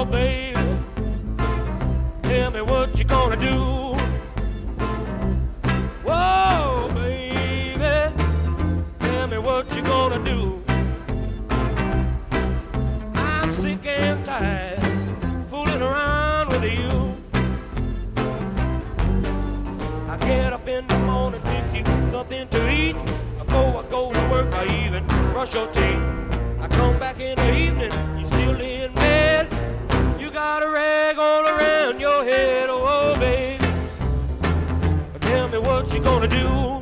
Oh, baby, tell me what you gonna do. Whoa, baby, tell me what you gonna do. I'm sick and tired fooling around with you. I get up in the morning, fix you something to eat. Before I go to work, I even brush your teeth. I come back in the evening, you still in bed. You got a rag all around your head, oh baby. Tell me what you gonna do.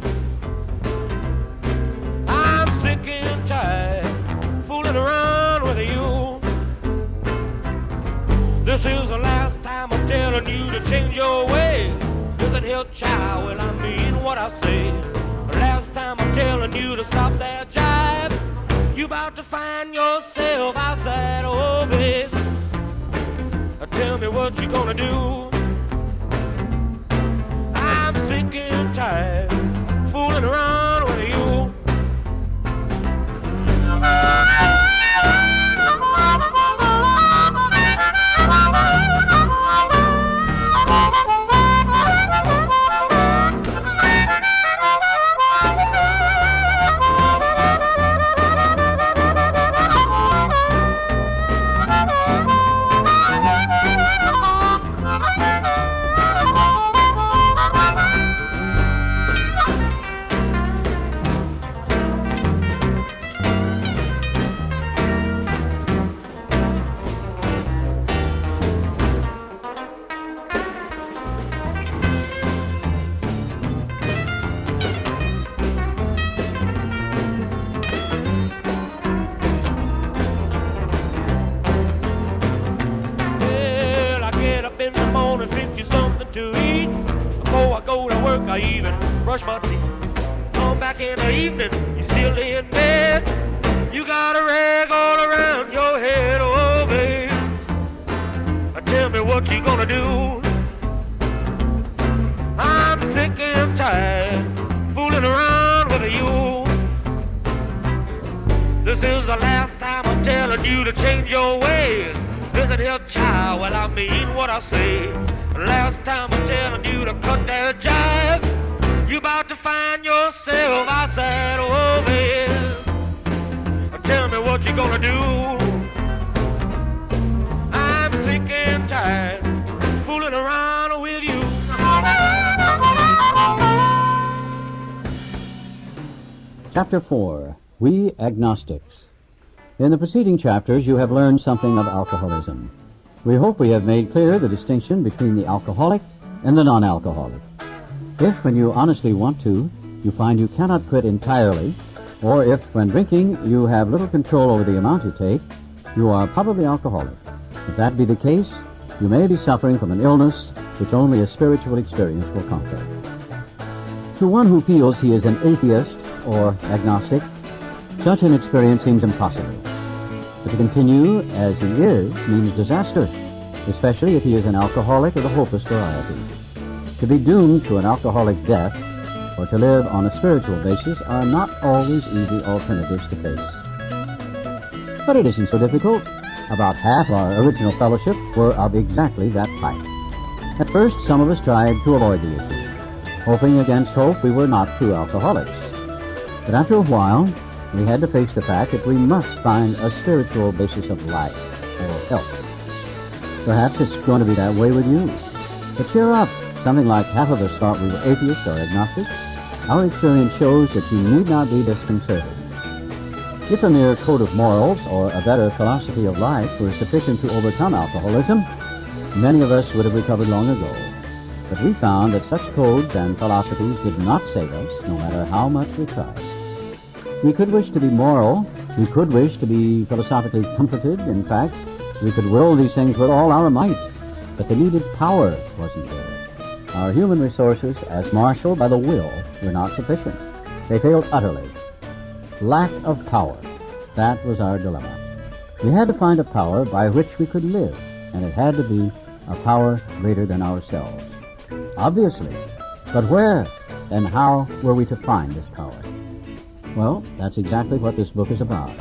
I'm sick and tired fooling around with you. This is the last time I'm telling you to change your ways. Listen here, child, well I mean what I say. The last time I'm telling you to stop that jive. You about to find yourself outside, oh baby. Tell me what you gonna do. I'm sick and tired fooling around with you. I even brush my teeth. Come back in the evening, you still in bed. You got a rag all around your head, oh baby. Tell me what you gonna do. I'm sick and tired fooling around with you. This is the last time I'm telling you to change your ways. Listen here, child, well I mean what I say. Last time I'm telling you to cut that jive. You about to find yourself outside, oh baby. Tell me what you gonna do. I'm sick and tired fooling around with you. Chapter 4, We Agnostics. In the preceding chapters, you have learned something of alcoholism. We hope we have made clear the distinction between the alcoholic and the non-alcoholic. If, when you honestly want to, you find you cannot quit entirely, or if, when drinking, you have little control over the amount you take, you are probably alcoholic. If that be the case, you may be suffering from an illness which only a spiritual experience will conquer. To one who feels he is an atheist or agnostic, such an experience seems impossible. But to continue as he is means disaster, especially if he is an alcoholic of the hopeless variety. To be doomed to an alcoholic death or to live on a spiritual basis are not always easy alternatives to face. But it isn't so difficult. About half our original fellowship were of exactly that type. At first, some of us tried to avoid the issue. Hoping against hope, we were not true alcoholics. But after a while, we had to face the fact that we must find a spiritual basis of life, or health. Perhaps it's going to be that way with you. But cheer up. Something like half of us thought we were atheists or agnostics. Our experience shows that you need not be disconcerted. If a mere code of morals or a better philosophy of life were sufficient to overcome alcoholism, many of us would have recovered long ago. But we found that such codes and philosophies did not save us, no matter how much we tried. We could wish to be moral, we could wish to be philosophically comforted. In fact, we could will these things with all our might, but the needed power wasn't there. Our human resources, as marshaled by the will, were not sufficient. They failed utterly. Lack of power, that was our dilemma. We had to find a power by which we could live, and it had to be a power greater than ourselves. Obviously, but where and how were we to find this power? Well, that's exactly what this book is about.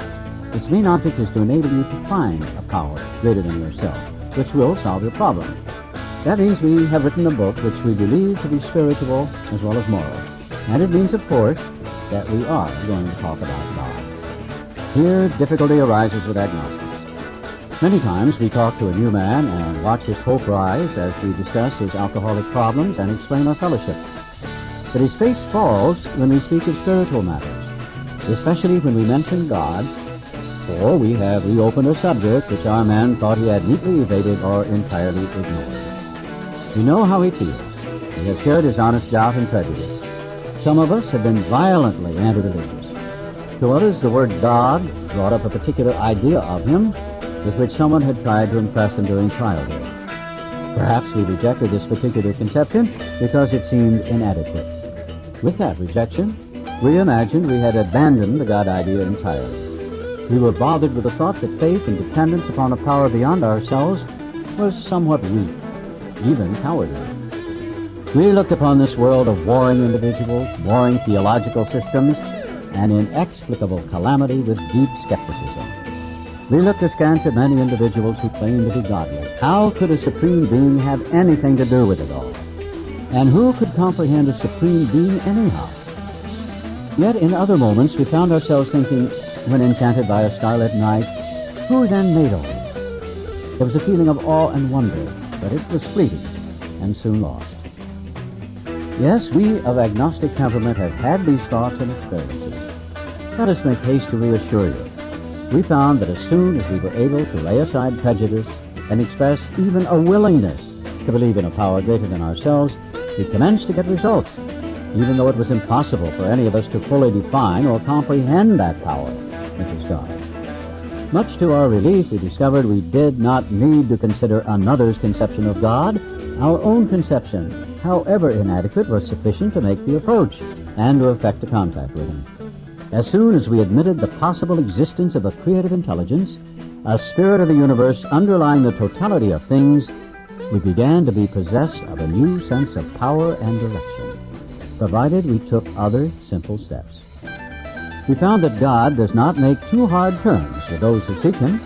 Its main object is to enable you to find a power greater than yourself. which will solve your problem. That means we have written a book which we believe to be spiritual as well as moral. And it means, of course, that we are going to talk about God. Here, difficulty arises with agnostics. Many times we talk to a new man and watch his hope rise as we discuss his alcoholic problems and explain our fellowship. But his face falls when we speak of spiritual matters, especially when we mention God, or we have reopened a subject which our man thought he had neatly evaded or entirely ignored. We know how he feels. We have shared his honest doubt and prejudice. Some of us have been violently anti-religious. To others, the word God brought up a particular idea of him with which someone had tried to impress them during childhood. Perhaps we rejected this particular conception because it seemed inadequate. With that rejection, we imagined we had abandoned the God idea entirely. We were bothered with the thought that faith and dependence upon a power beyond ourselves was somewhat weak, even cowardly. We looked upon this world of warring individuals, warring theological systems, and inexplicable calamity with deep skepticism. We looked askance at many individuals who claimed to be godly. How could a supreme being have anything to do with it all? And who could comprehend a supreme being anyhow? Yet in other moments we found ourselves thinking, when enchanted by a starlit night, who then made all this? There was a feeling of awe and wonder, but it was fleeting and soon lost. Yes, we of agnostic temperament have had these thoughts and experiences. Let us make haste to reassure you. We found that as soon as we were able to lay aside prejudice and express even a willingness to believe in a power greater than ourselves, we commenced to get results, even though it was impossible for any of us to fully define or comprehend that power, which is God. Much to our relief, we discovered we did not need to consider another's conception of God. Our own conception, however inadequate, was sufficient to make the approach and to effect a contact with him. As soon as we admitted the possible existence of a creative intelligence, a spirit of the universe underlying the totality of things, we began to be possessed of a new sense of power and direction, provided we took other simple steps. We found that God does not make too hard terms for those who seek him.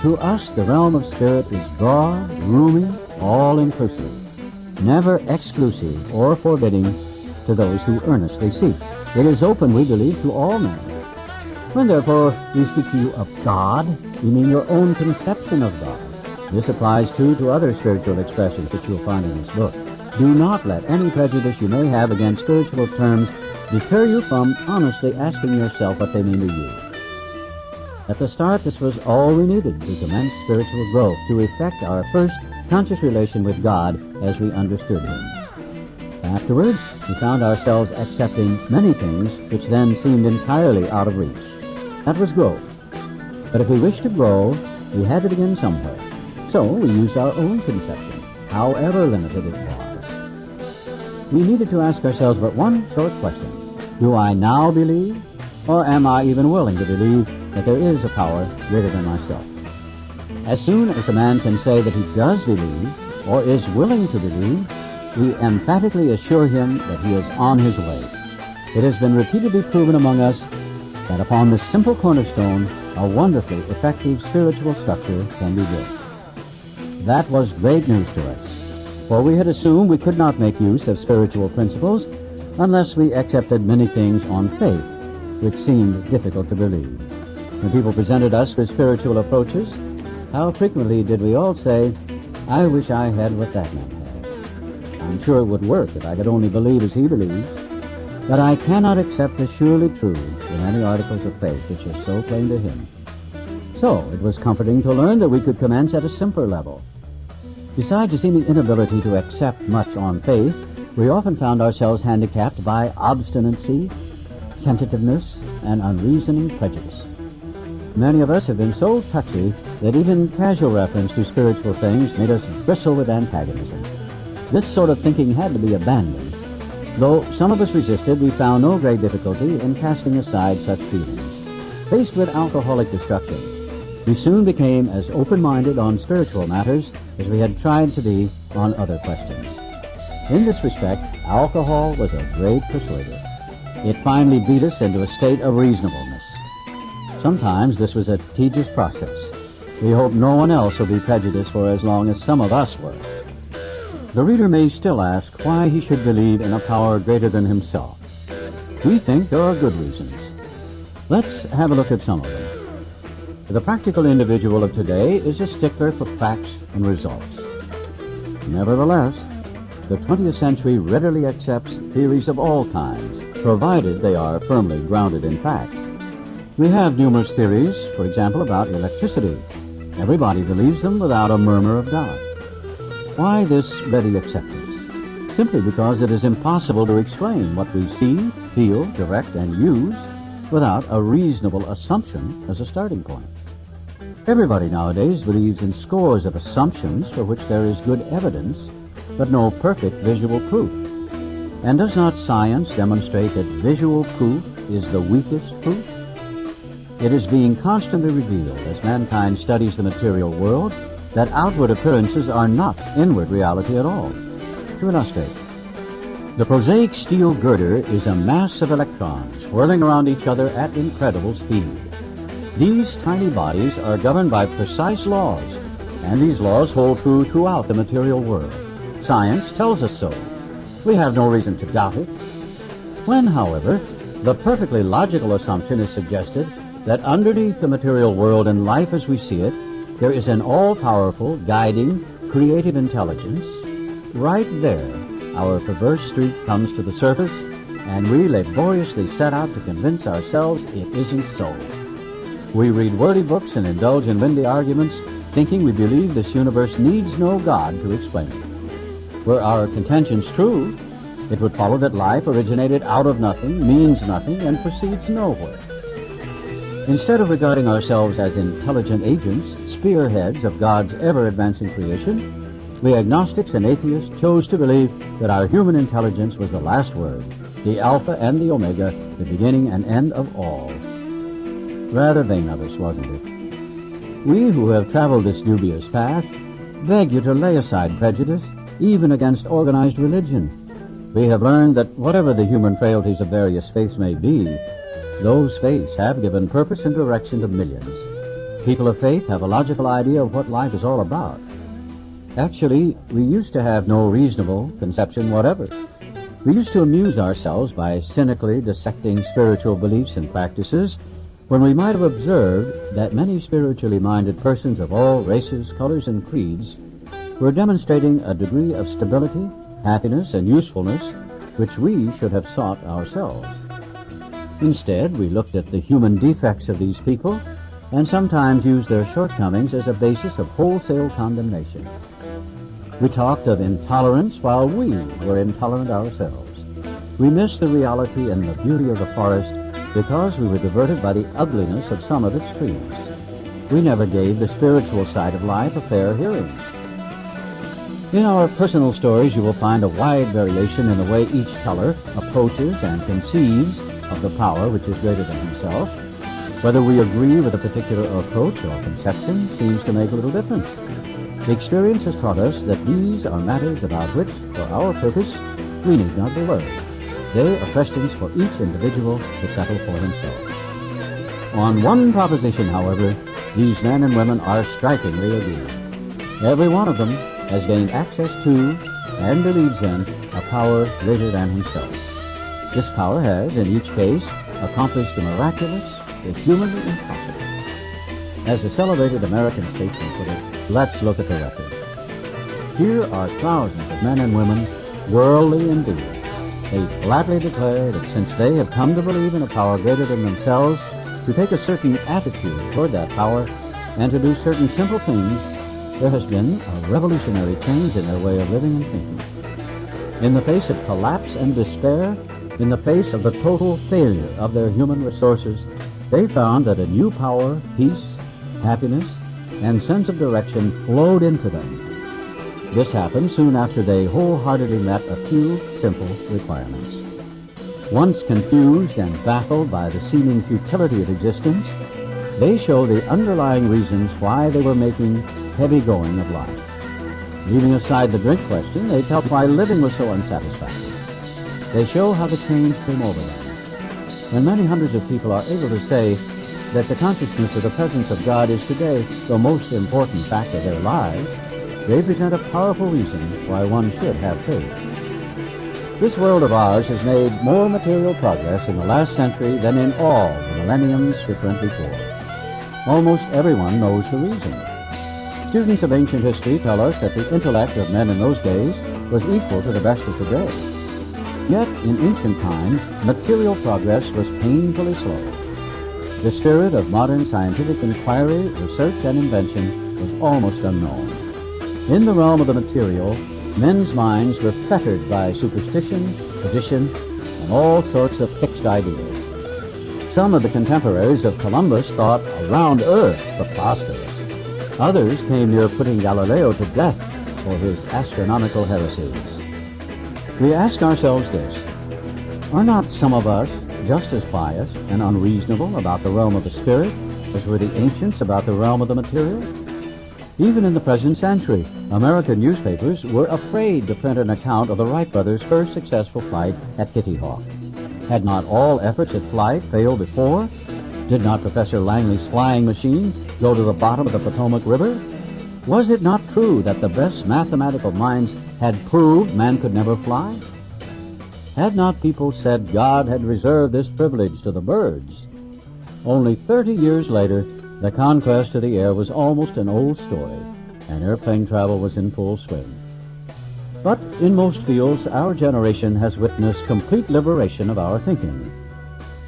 To us, the realm of spirit is broad, roomy, all-inclusive, never exclusive or forbidding to those who earnestly seek. It is open, we believe, to all men. When, therefore, we speak to you of God, we mean your own conception of God. This applies, too, to other spiritual expressions that you'll find in this book. Do not let any prejudice you may have against spiritual terms deter you from honestly asking yourself what they mean to you. At the start, this was all we needed to commence spiritual growth, to effect our first conscious relation with God as we understood him. Afterwards, we found ourselves accepting many things which then seemed entirely out of reach. That was growth. But if we wished to grow, we had to begin somewhere. So we used our own conception, however limited it was. We needed to ask ourselves but one short question. Do I now believe, or am I even willing to believe that there is a power greater than myself? As soon as a man can say that he does believe, or is willing to believe, we emphatically assure him that he is on his way. It has been repeatedly proven among us that upon this simple cornerstone, a wonderfully effective spiritual structure can be built. That was great news to us, for we had assumed we could not make use of spiritual principles unless we accepted many things on faith, which seemed difficult to believe. When people presented us with spiritual approaches, how frequently did we all say, "I wish I had what that man had. I'm sure it would work if I could only believe as he believes, but I cannot accept as surely true the many articles of faith which are so plain to him." So it was comforting to learn that we could commence at a simpler level. Besides a seeming inability to accept much on faith, we often found ourselves handicapped by obstinacy, sensitiveness, and unreasoning prejudice. Many of us have been so touchy that even casual reference to spiritual things made us bristle with antagonism. This sort of thinking had to be abandoned. Though some of us resisted, we found no great difficulty in casting aside such feelings. Faced with alcoholic destruction, we soon became as open-minded on spiritual matters as we had tried to be on other questions. In this respect, alcohol was a great persuader. It finally beat us into a state of reasonableness. Sometimes this was a tedious process. We hope no one else will be prejudiced for as long as some of us were. The reader may still ask why he should believe in a power greater than himself. We think there are good reasons. Let's have a look at some of them. The practical individual of today is a stickler for facts and results. Nevertheless, the 20th century readily accepts theories of all kinds, provided they are firmly grounded in fact. We have numerous theories, for example, about electricity. Everybody believes them without a murmur of doubt. Why this ready acceptance? Simply because it is impossible to explain what we see, feel, direct, and use without a reasonable assumption as a starting point. Everybody nowadays believes in scores of assumptions for which there is good evidence, but no perfect visual proof. And does not science demonstrate that visual proof is the weakest proof? It is being constantly revealed as mankind studies the material world that outward appearances are not inward reality at all. To illustrate, the prosaic steel girder is a mass of electrons whirling around each other at incredible speed. These tiny bodies are governed by precise laws, and these laws hold true throughout the material world. Science tells us so. We have no reason to doubt it. When, however, the perfectly logical assumption is suggested that underneath the material world and life as we see it, there is an all-powerful, guiding, creative intelligence, right there, our perverse streak comes to the surface, and we laboriously set out to convince ourselves it isn't so. We read wordy books and indulge in windy arguments, thinking we believe this universe needs no God to explain it. Were our contentions true, it would follow that life originated out of nothing, means nothing, and proceeds nowhere. Instead of regarding ourselves as intelligent agents, spearheads of God's ever-advancing creation, we agnostics and atheists chose to believe that our human intelligence was the last word, the Alpha and the Omega, the beginning and end of all. Rather vain of us, wasn't it? We who have traveled this dubious path beg you to lay aside prejudice, even against organized religion. We have learned that whatever the human frailties of various faiths may be, those faiths have given purpose and direction to millions. People of faith have a logical idea of what life is all about. Actually, we used to have no reasonable conception whatever. We used to amuse ourselves by cynically dissecting spiritual beliefs and practices when we might have observed that many spiritually minded persons of all races, colors, and creeds were demonstrating a degree of stability, happiness, and usefulness which we should have sought ourselves. Instead, we looked at the human defects of these people and sometimes used their shortcomings as a basis of wholesale condemnation. We talked of intolerance while we were intolerant ourselves. We missed the reality and the beauty of the forest because we were diverted by the ugliness of some of its trees. We never gave the spiritual side of life a fair hearing. In our personal stories, you will find a wide variation in the way each teller approaches and conceives of the power which is greater than himself. Whether we agree with a particular approach or conception seems to make little difference. The experience has taught us that these are matters about which, for our purpose, we need not be worried. They are questions for each individual to settle for himself. On one proposition, however, these men and women are strikingly agreed. Every one of them has gained access to and believes in a power greater than himself. This power has, in each case, accomplished the miraculous, the humanly impossible. As the celebrated American statesman put it, let's look at the record. Here are thousands of men and women, worldly indeed. They flatly declare that since they have come to believe in a power greater than themselves, to take a certain attitude toward that power, and to do certain simple things, there has been a revolutionary change in their way of living and thinking. In the face of collapse and despair, in the face of the total failure of their human resources, they found that a new power, peace, happiness, and sense of direction flowed into them. This happened soon after they wholeheartedly met a few simple requirements. Once confused and baffled by the seeming futility of existence, they show the underlying reasons why they were making heavy going of life. Leaving aside the drink question, they tell why living was so unsatisfactory. They show how the change came over them. When many hundreds of people are able to say, that the consciousness of the presence of God is today the most important fact of their lives, they present a powerful reason why one should have faith. This world of ours has made more material progress in the last century than in all the millenniums which went before. Almost everyone knows the reason. Students of ancient history tell us that the intellect of men in those days was equal to the best of today. Yet, in ancient times, material progress was painfully slow. The spirit of modern scientific inquiry, research, and invention was almost unknown. In the realm of the material, men's minds were fettered by superstition, tradition, and all sorts of fixed ideas. Some of the contemporaries of Columbus thought a round earth preposterous. Others came near putting Galileo to death for his astronomical heresies. We ask ourselves this: are not some of us just as biased and unreasonable about the realm of the spirit as were the ancients about the realm of the material? Even in the present century, American newspapers were afraid to print an account of the Wright brothers' first successful flight at Kitty Hawk. Had not all efforts at flight failed before? Did not Professor Langley's flying machine go to the bottom of the Potomac River? Was it not true that the best mathematical minds had proved man could never fly? Had not people said God had reserved this privilege to the birds? Only 30 years later, the conquest of the air was almost an old story, and airplane travel was in full swing. But in most fields, our generation has witnessed complete liberation of our thinking.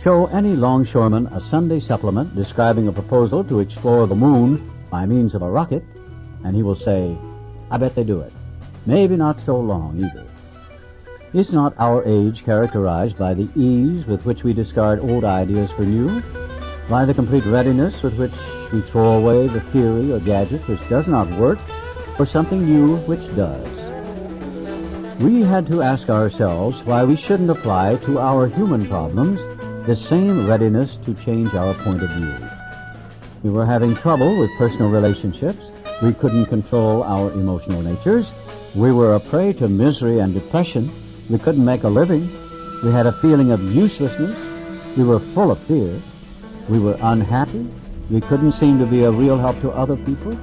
Show any longshoreman a Sunday supplement describing a proposal to explore the moon by means of a rocket, and he will say, "I bet they do it. Maybe not so long either." Is not our age characterized by the ease with which we discard old ideas for new? By the complete readiness with which we throw away the theory or gadget which does not work for something new which does? We had to ask ourselves why we shouldn't apply to our human problems the same readiness to change our point of view. We were having trouble with personal relationships. We couldn't control our emotional natures. We were a prey to misery and depression. We couldn't make a living. We had a feeling of uselessness. We were full of fear. We were unhappy. We couldn't seem to be a real help to other people.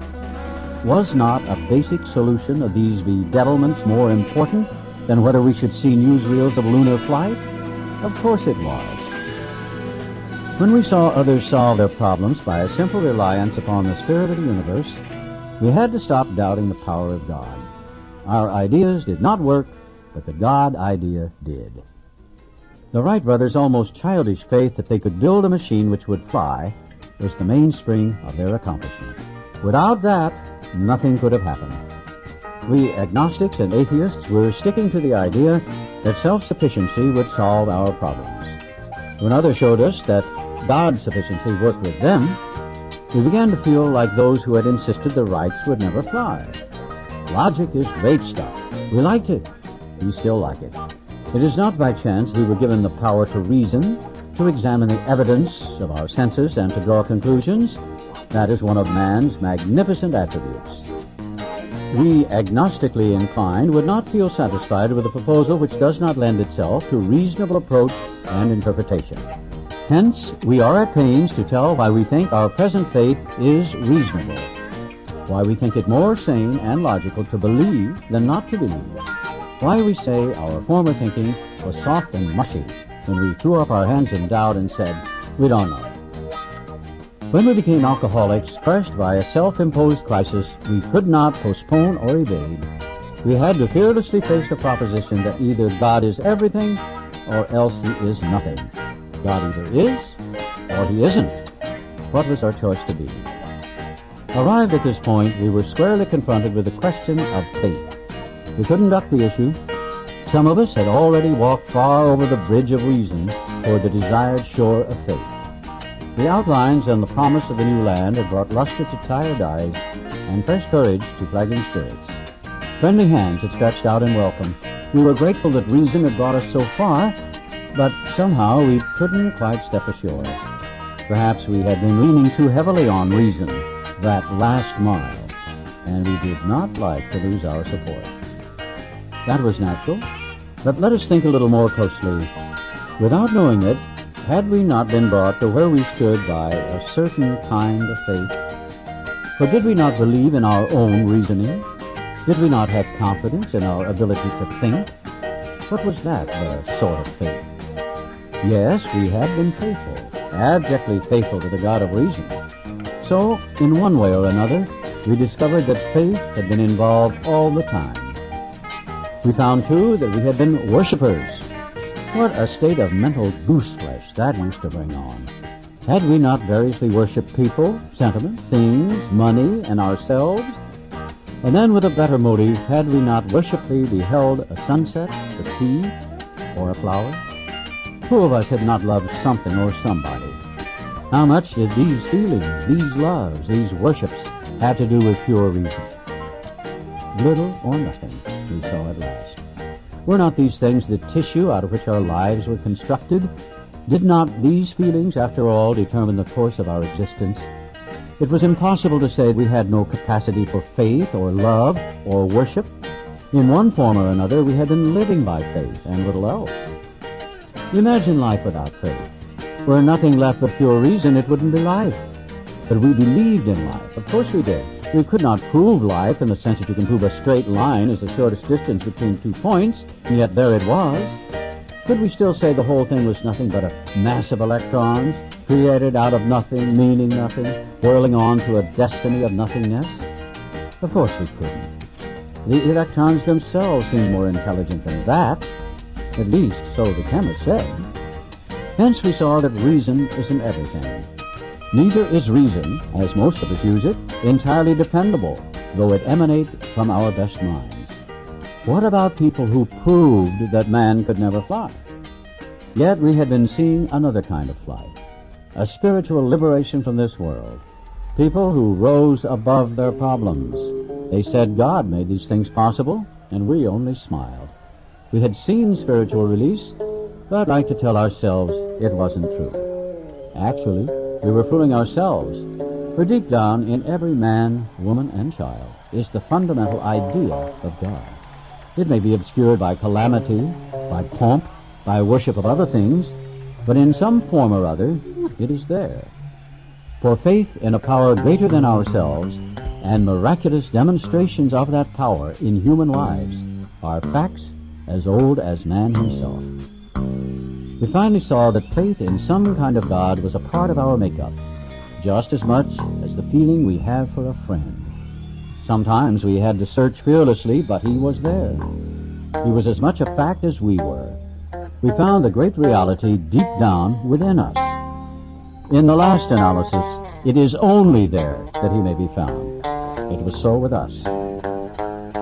Was not a basic solution of these bedevilments more important than whether we should see newsreels of lunar flight? Of course it was. When we saw others solve their problems by a simple reliance upon the spirit of the universe, we had to stop doubting the power of God. Our ideas did not work, but the God idea did. The Wright brothers' almost childish faith that they could build a machine which would fly was the mainspring of their accomplishment. Without that, nothing could have happened. We agnostics and atheists were sticking to the idea that self-sufficiency would solve our problems. When others showed us that God's sufficiency worked with them, we began to feel like those who had insisted the Wrights would never fly. Logic is great stuff. We liked it. We still like it. It is not by chance we were given the power to reason, to examine the evidence of our senses, and to draw conclusions. That is one of man's magnificent attributes. We, agnostically inclined, would not feel satisfied with a proposal which does not lend itself to reasonable approach and interpretation. Hence, we are at pains to tell why we think our present faith is reasonable, why we think it more sane and logical to believe than not to believe, why we say our former thinking was soft and mushy when we threw up our hands in doubt and said, "We don't know." When we became alcoholics, crushed by a self-imposed crisis we could not postpone or evade, we had to fearlessly face the proposition that either God is everything or else he is nothing. God either is or he isn't. What was our choice to be? Arrived at this point, we were squarely confronted with the question of faith. We couldn't duck the issue. Some of us had already walked far over the bridge of reason toward the desired shore of faith. The outlines and the promise of the new land had brought luster to tired eyes and fresh courage to flagging spirits. Friendly hands had stretched out in welcome. We were grateful that reason had brought us so far, but somehow we couldn't quite step ashore. Perhaps we had been leaning too heavily on reason, that last mile, and we did not like to lose our support. That was natural, but let us think a little more closely. Without knowing it, had we not been brought to where we stood by a certain kind of faith? For did we not believe in our own reasoning? Did we not have confidence in our ability to think? What was that sort of faith? Yes, we had been faithful, abjectly faithful to the God of reason. So, in one way or another, we discovered that faith had been involved all the time. We found, too, that we had been worshipers. What a state of mental gooseflesh that used to bring on. Had we not variously worshipped people, sentiment, things, money, and ourselves? And then, with a better motive, had we not worshipfully beheld a sunset, the sea, or a flower? Who of us had not loved something or somebody? How much did these feelings, these loves, these worships have to do with pure reason? Little or nothing, we saw at last. Were not these things the tissue out of which our lives were constructed? Did not these feelings, after all, determine the course of our existence? It was impossible to say we had no capacity for faith or love or worship. In one form or another, we had been living by faith and little else. Imagine life without faith. Were nothing left but pure reason, it wouldn't be life. But we believed in life. Of course we did. We could not prove life in the sense that you can prove a straight line is the shortest distance between 2 points, and yet there it was. Could we still say the whole thing was nothing but a mass of electrons, created out of nothing, meaning nothing, whirling on to a destiny of nothingness? Of course we couldn't. The electrons themselves seemed more intelligent than that. At least, so the chemist said. Hence we saw that reason isn't everything. Neither is reason, as most of us use it, entirely dependable, though it emanates from our best minds. What about people who proved that man could never fly? Yet we had been seeing another kind of flight, a spiritual liberation from this world. People who rose above their problems. They said God made these things possible, and we only smiled. We had seen spiritual release, but like to tell ourselves it wasn't true. Actually, we were fooling ourselves, for deep down in every man, woman, and child is the fundamental idea of God. It may be obscured by calamity, by pomp, by worship of other things, but in some form or other, it is there. For faith in a power greater than ourselves and miraculous demonstrations of that power in human lives are facts as old as man himself. We finally saw that faith in some kind of God was a part of our makeup, just as much as the feeling we have for a friend. Sometimes we had to search fearlessly, but he was there. He was as much a fact as we were. We found the great reality deep down within us. In the last analysis, it is only there that he may be found. It was so with us.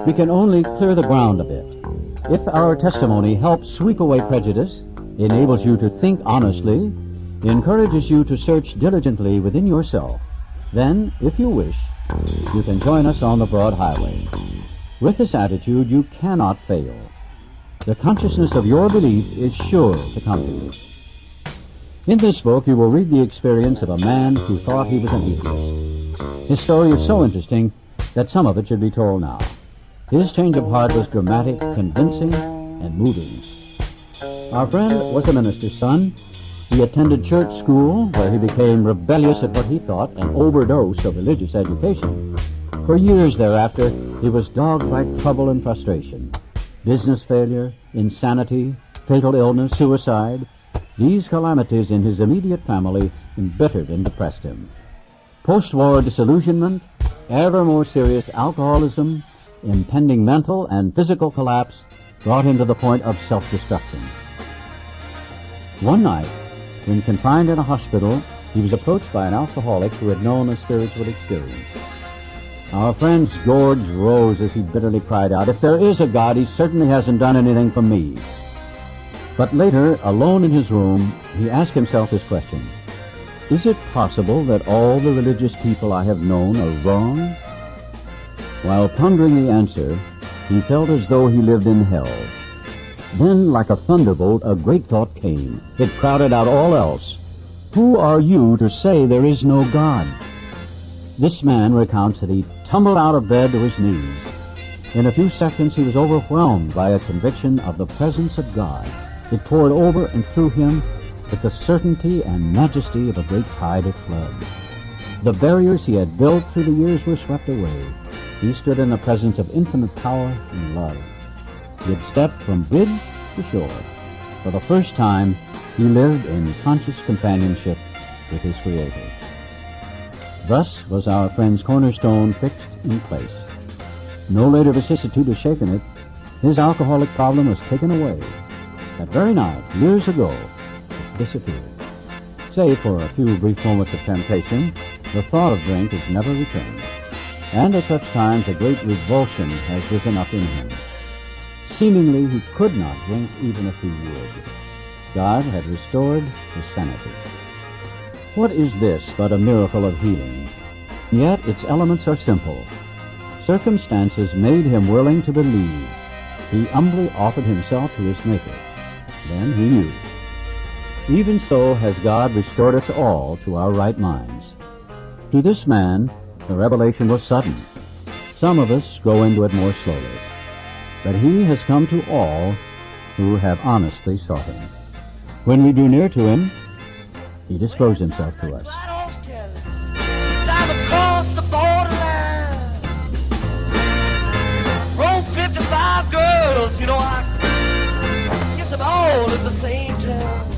We can only clear the ground a bit. If our testimony helps sweep away prejudice, enables you to think honestly, encourages you to search diligently within yourself, then, if you wish, you can join us on the broad highway. With this attitude, you cannot fail. The consciousness of your belief is sure to come to you. In this book, you will read the experience of a man who thought he was an atheist. His story is so interesting that some of it should be told now. His change of heart was dramatic, convincing, and moving. Our friend was a minister's son. He attended church school, where he became rebellious at what he thought an overdose of religious education. For years thereafter, he was dogged by trouble and frustration. Business failure, insanity, fatal illness, suicide. These calamities in his immediate family embittered and depressed him. Post-war disillusionment, ever more serious alcoholism, impending mental and physical collapse brought him to the point of self-destruction. One night, when confined in a hospital, he was approached by an alcoholic who had known a spiritual experience. Our friend's gorge rose as he bitterly cried out, "If there is a God, he certainly hasn't done anything for me." But later, alone in his room, he asked himself this question: is it possible that all the religious people I have known are wrong? While pondering the answer, he felt as though he lived in hell. Then, like a thunderbolt, a great thought came. It crowded out all else. Who are you to say there is no God? This man recounts that he tumbled out of bed to his knees. In a few seconds, he was overwhelmed by a conviction of the presence of God. It poured over and through him with the certainty and majesty of a great tide at flood. The barriers he had built through the years were swept away. He stood in the presence of infinite power and love. He had stepped from bridge to shore. For the first time, he lived in conscious companionship with his Creator. Thus was our friend's cornerstone fixed in place. No later vicissitude has shaken it. His alcoholic problem was taken away. That very night, years ago, it disappeared. Save for a few brief moments of temptation, the thought of drink has never returned. And at such times a great revulsion has risen up in him. Seemingly he could not drink even if he would. God had restored his sanity. What is this but a miracle of healing? Yet its elements are simple. Circumstances made him willing to believe. He humbly offered himself to his Maker. Then he knew. Even so has God restored us all to our right minds. To this man, the revelation was sudden. Some of us go into it more slowly. But he has come to all who have honestly sought him. When we drew near to him, he disclosed himself to us. Right off Kelly, dive across the borderline. Rode 55 girls, I kiss them all at the same time.